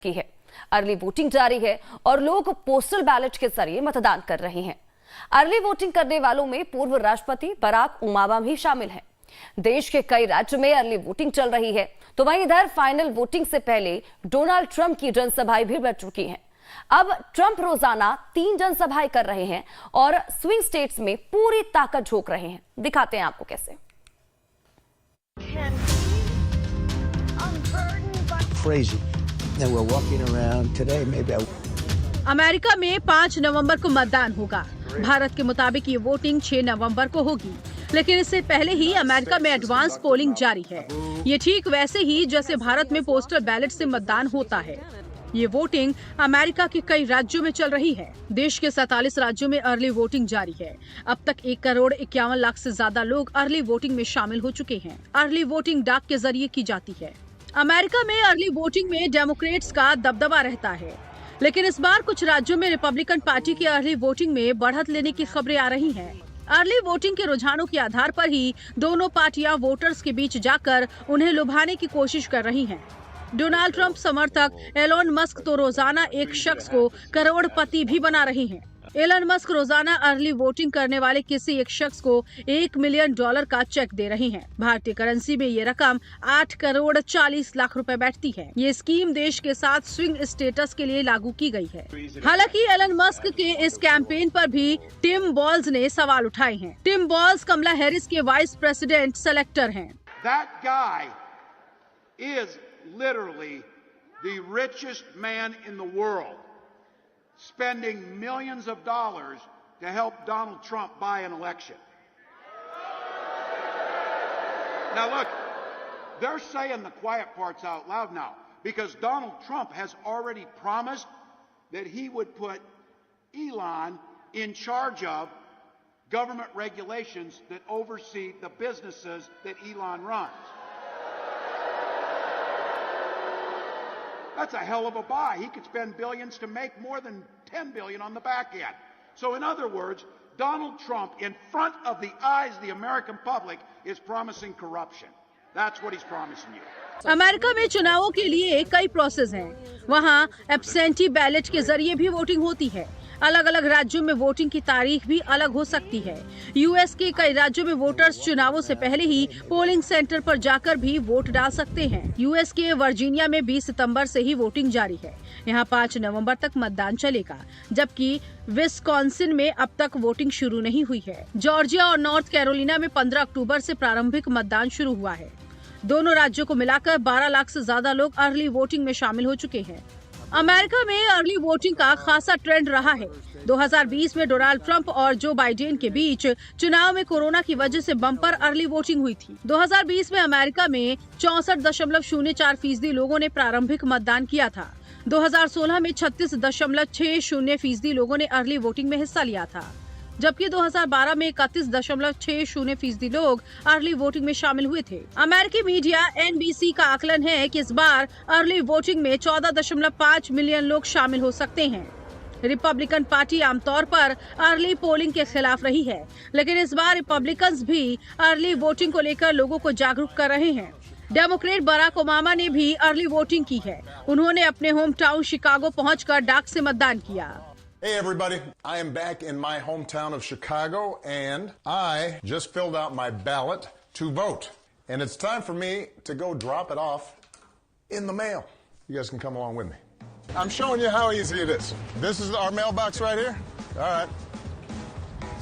की है। Early voting जारी है और लोग पोस्टल बैलेट के जरिए मतदान कर रहे हैं। अर्ली वोटिंग करने वालों में पूर्व राष्ट्रपति बराक ओबामा भी शामिल हैं। देश के कई राज्यों में अर्ली वोटिंग चल रही है, तो वहीं इधर फाइनल वोटिंग से पहले डोनाल्ड ट्रंप की जनसभाएं भी बढ़ चुकी हैं। अब ट्रंप रोजाना 3 जनसभाएं कर रहे हैं और स्विंग स्टेट्स में पूरी ताकत झोंक रहे हैं। दिखाते हैं आपको कैसे। अमेरिका में 5 नवंबर को मतदान होगा। भारत के मुताबिक ये वोटिंग 6 नवंबर को होगी, लेकिन इससे पहले ही अमेरिका में एडवांस पोलिंग जारी है। ये ठीक वैसे ही जैसे भारत में पोस्टल बैलेट से मतदान होता है। ये वोटिंग अमेरिका के कई राज्यों में चल रही है। देश के 47 राज्यों में अर्ली वोटिंग जारी है। अब तक 1,51,00,000 से ज्यादा लोग अर्ली वोटिंग में शामिल हो चुके हैं। अर्ली वोटिंग डाक के जरिए की जाती है। अमेरिका में अर्ली वोटिंग में डेमोक्रेट्स का दबदबा रहता है, लेकिन इस बार कुछ राज्यों में रिपब्लिकन पार्टी की अर्ली वोटिंग में बढ़त लेने की खबरें आ रही हैं। अर्ली वोटिंग के रुझानों के आधार पर ही दोनों पार्टियां वोटर्स के बीच जाकर उन्हें लुभाने की कोशिश कर रही हैं। डोनाल्ड ट्रंप समर्थक एलोन मस्क तो रोजाना एक शख्स को करोड़पति भी बना रहे हैं। एलोन मस्क रोजाना अर्ली वोटिंग करने वाले किसी एक शख्स को $1 मिलियन का चेक दे रहे हैं। भारतीय करेंसी में ये रकम 8,40,00,000 रुपए बैठती है। ये स्कीम देश के साथ स्विंग स्टेटस के लिए लागू की गई है। हालांकि एलोन मस्क के इस कैंपेन पर भी टिम बॉल्स ने सवाल उठाए हैं। टिम बॉल्स कमला हैरिस के वाइस प्रेसिडेंट सेलेक्टर हैं। Literally the richest man in the world, spending millions of dollars to help Donald Trump buy an election. Now look, they're saying the quiet parts out loud now because Donald Trump has already promised that he would put Elon in charge of government regulations that oversee the businesses that Elon runs. That's a hell of a buy. He could spend billions to make more than $10 billion on the back end. So in other words, Donald Trump, in front of the eyes of the American public, is promising corruption. That's what he's promising you. America में चुनावों के लिए कई process हैं। वहाँ absentee ballot के जरिए भी वोटिंग होती है। अलग अलग राज्यों में वोटिंग की तारीख भी अलग हो सकती है। यूएस के कई राज्यों में वोटर्स चुनावों से पहले ही पोलिंग सेंटर पर जाकर भी वोट डाल सकते हैं। यूएस के वर्जीनिया में 20 सितंबर से ही वोटिंग जारी है। यहाँ 5 नवंबर तक मतदान चलेगा, जबकि विस्कॉन्सिन में अब तक वोटिंग शुरू नहीं हुई है। जॉर्जिया और नॉर्थ कैरोलिना में 15 अक्टूबर से प्रारंभिक मतदान शुरू हुआ है। दोनों राज्यों को मिलाकर 12 लाख से ज्यादा लोग अर्ली वोटिंग में शामिल हो चुके हैं। अमेरिका में अर्ली वोटिंग का खासा ट्रेंड रहा है। 2020 में डोनाल्ड ट्रंप और जो बाइडेन के बीच चुनाव में कोरोना की वजह से बम्पर अर्ली वोटिंग हुई थी। 2020 में अमेरिका में 64.04% लोगों ने प्रारंभिक मतदान किया था। 2016 में 36.60% लोगों ने अर्ली वोटिंग में हिस्सा लिया था, जबकि 2012 में 31.60% लोग अर्ली वोटिंग में शामिल हुए थे। अमेरिकी मीडिया NBC का आकलन है कि इस बार अर्ली वोटिंग में 14.5 मिलियन लोग शामिल हो सकते हैं। रिपब्लिकन पार्टी आमतौर पर अर्ली पोलिंग के खिलाफ रही है, लेकिन इस बार रिपब्लिकन्स भी अर्ली वोटिंग को लेकर लोगों को जागरूक कर रहे हैं। डेमोक्रेट बराक ओबामा ने भी अर्ली वोटिंग की है। उन्होंने अपने होम टाउन शिकागो पहुंचकर डाक से मतदान किया। Hey everybody, I am back in my hometown of Chicago and I just filled out my ballot to vote. And it's time for me to go drop it off in the mail. You guys can come along with me. I'm showing you how easy it is. This is our mailbox right here. All right.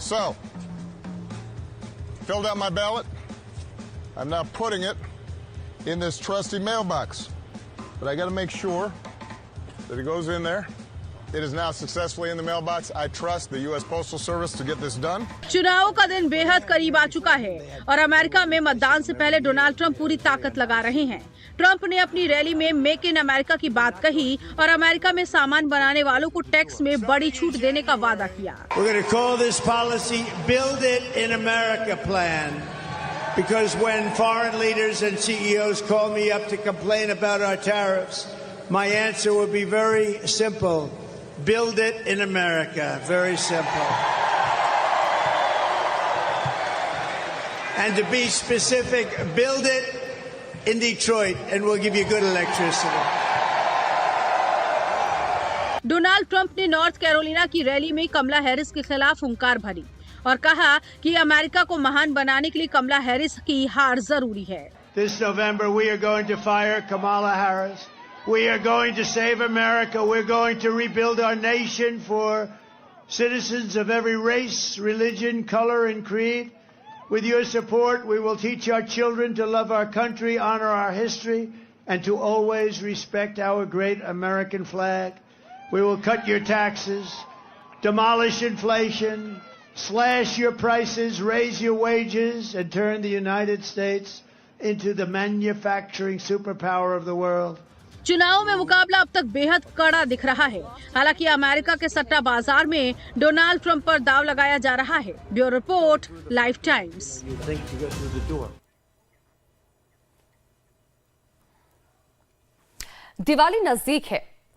So, filled out my ballot. I'm now putting it in this trusty mailbox. But I got to make sure that it goes in there. It is now successfully in the mailbox. I trust the U.S. Postal Service to get this done. चुनाव का दिन बेहद करीब आ चुका है और America में मतदान से पहले डोनाल्ड ट्रंप पूरी ताकत लगा रहे हैं। ट्रंप ने अपनी रैली में मेक इन अमेरिका की बात कही और अमेरिका में सामान बनाने वालों को टैक्स में बड़ी छूट देने का वादा किया। We're going to call this policy "Build It in America" plan, because when foreign leaders and CEOs call me up to complain about our tariffs, my answer would be very simple. Build it in America. Very simple. And to be specific, build it in Detroit and we'll give you good electricity. Donald Trump ने north Carolina की rally में कमला Harris के खिलाफ हुंकार भरी और कहा कि अमेरिका को महान बनाने के लिए कमला हैरिस की हार जरूरी है। This November, we are going to fire Kamala Harris. We are going to save America. We're going to rebuild our nation for citizens of every race, religion, color, and creed. With your support, we will teach our children to love our country, honor our history, and to always respect our great American flag. We will cut your taxes, demolish inflation, slash your prices, raise your wages, and turn the United States into the manufacturing superpower of the world. चुनाव में मुकाबला अब तक बेहद कड़ा दिख रहा है। हालांकि अमेरिका के सट्टा बाजार में डोनाल्ड ट्रंप पर दांव लगाया जा रहा है। Bureau report, life times. Diwali नजदीक है